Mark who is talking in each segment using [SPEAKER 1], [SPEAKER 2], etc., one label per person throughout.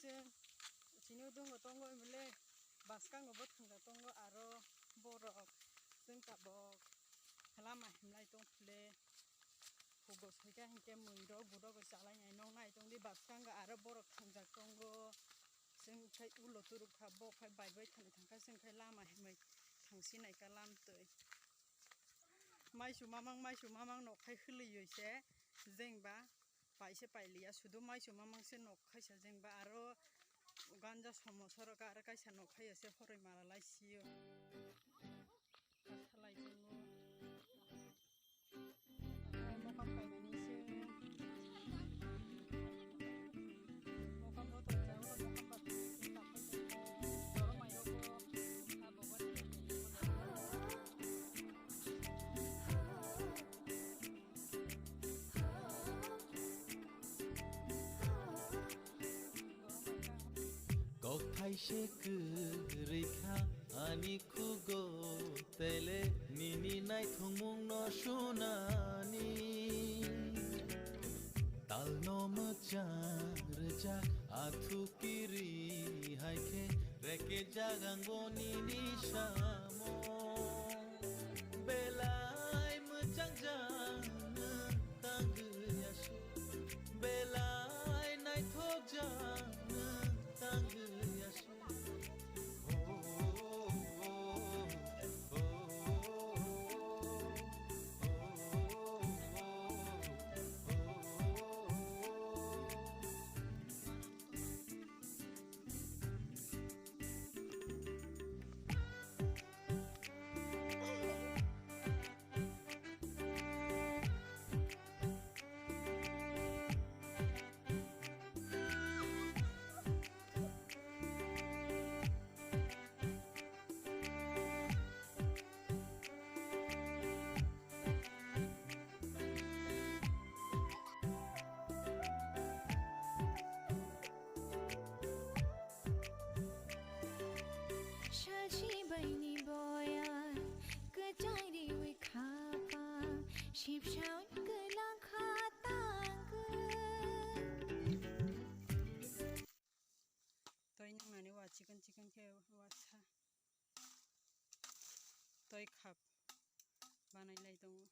[SPEAKER 1] sing sini udung tongo imle baskang ngobot khangga tongo aro borok sing tabok lama himlai tong phle hugo saika hingke muiro budok salai nai nong nai tong di baskang ga aro borok khangja tongo sing khai ulo turuk kha bok khai bai bai thani thangka sing khai lama himai thangsi nai ka lam toi maisu mamang nok khai khliyo se jengba paise pailiya sudu maisu mamang se nok khai sa jengba aro ganja somosoro ka aro kaisa nok khai se horoi mala lai siyo salai tongo mokam kaimani se mokam boto jawo mokam batu tak khai joro mairo ko abo bat
[SPEAKER 2] Kok thai she kurikha ani khugo tele nini nai thongmung no shunani tal no macharja athu kiri haike reke jagango nini shamo belai machang jang tang yasu belai nai thok jang tang yasu
[SPEAKER 3] Sheep shout gelang khatang
[SPEAKER 1] toi nang nani wa chicken ke wa sa toi khap banai lai tongo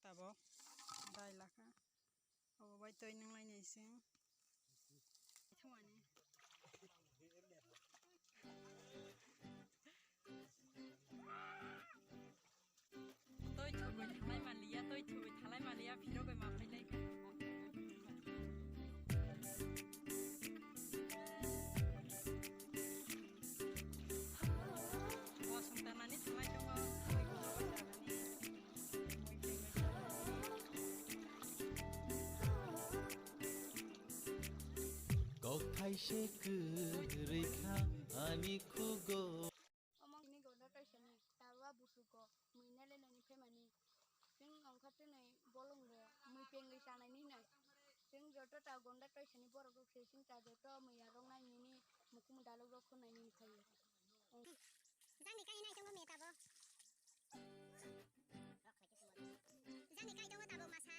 [SPEAKER 1] tabo dai laka abo bai toi nang lai nei sing thawani tôi thử với thằng lai Malia tôi thử với thằng lai Malia video cái mà phải lấy cái xong ta nani thằng lai trong
[SPEAKER 2] Kok thai she kurikha ani khugo
[SPEAKER 3] Omong ni gonda kai sani tawa busuko muinale nani phemani sing ongkhate nai bolong re mui pengli sanai ni nai sing joto ta gonda kai sani borok rok se sing ta joto muya rong nai ni mukum dalok rok nai ni khai
[SPEAKER 4] Jani kai nai tongo me tabo rok khai ke Jani kai tongo tabo masa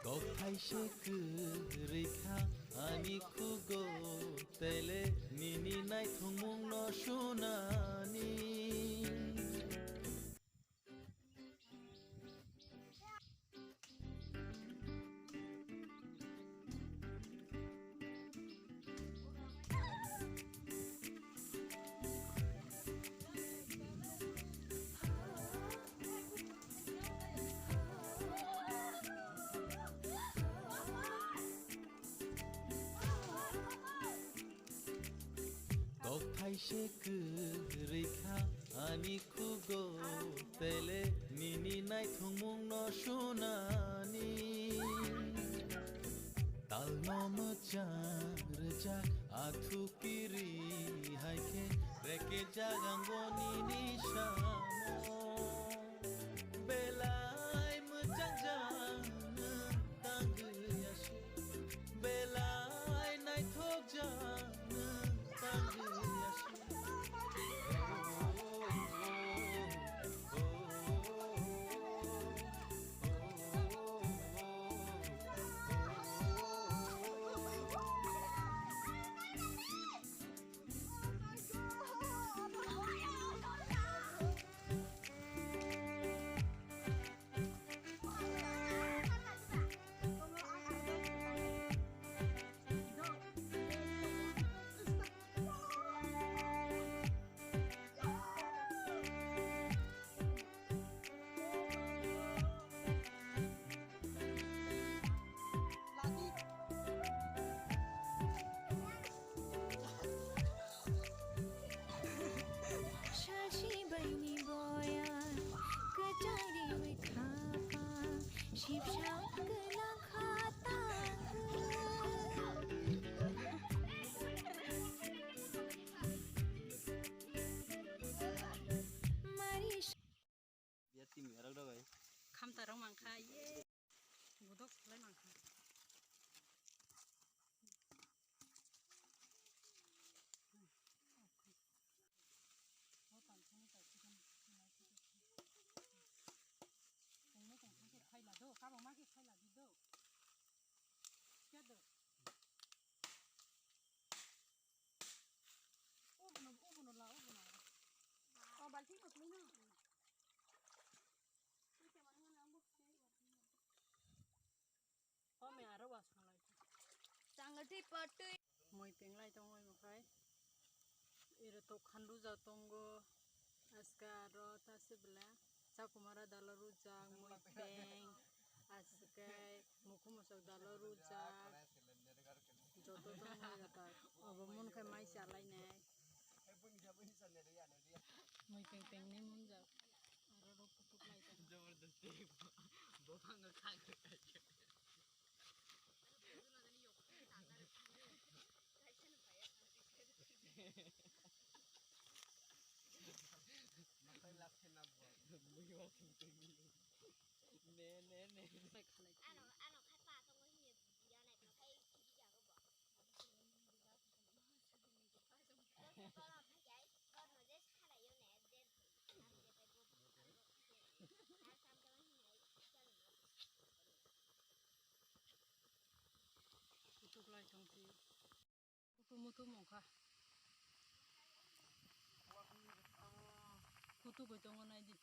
[SPEAKER 2] Kok thai she kurikha ani khugo tele nini nai thongmung no shunani Kok thai she kurikha ani khugo tele nini nai thongmung no shunani tal no macharja athu kiri haike reke jagango nini sham belai mojang jano tangguyase belai naithok jano tangguyase
[SPEAKER 5] Shashi baini boya kachari mithapa shipsha kala khata mari
[SPEAKER 6] biar tim yarak dah guys.
[SPEAKER 1] 감따랑 많카 예 구독 플레이 많카 khai là đâu, các bạn mắc cái khai là đi đâu, chết được. Úp nó là úp nó.
[SPEAKER 3] Bạn thích một miếng nào?
[SPEAKER 1] Mẹ ở đâu vào xuống lại.
[SPEAKER 3] Sangat patu.
[SPEAKER 1] Moi tiếng lại trong moi một cái. Ira to khandu za tongo aska ro ta sebla sa kumara dalaru ja moi peng askai mukumusok dalaru ja joto to moi gata obomon khai mai salai nai moi peng peng ni mun ja aro ro putuk lai ta
[SPEAKER 6] Jabardasti, bopang ngekang. Makai lapse na bo. Mui wa ting ting. Ne.
[SPEAKER 1] khai khalai
[SPEAKER 4] Ano khai pa xong rồi nhiều giờ này nó thấy bây giờ có bỏ. Con làm thấy vậy, con rồi dễ khai lại yêu nè, dễ làm dễ phải vô. Làm xong cho nó như vậy, cho nó.
[SPEAKER 1] putuk lai tong ti putu mutu mo kha putu ko tong nai di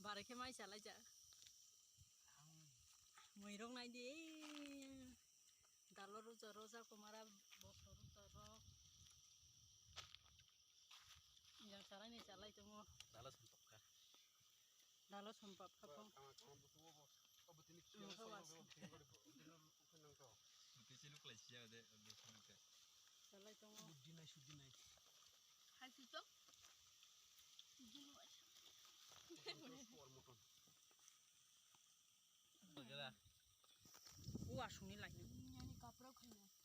[SPEAKER 1] bare ke mai salai ja moi rong nai di daloru jaro ja kumara bosoru jaro yang salai ni salai tongo
[SPEAKER 6] Salah sumpah kah?
[SPEAKER 1] dalo sompap khapong
[SPEAKER 6] Mesti lu kelas ya deh, udah sumpah.
[SPEAKER 1] salai tongo
[SPEAKER 6] Sudinai.
[SPEAKER 3] Hai susu.
[SPEAKER 6] Bagaimana?
[SPEAKER 1] uwa suni lai ni
[SPEAKER 3] Ini kapro kena.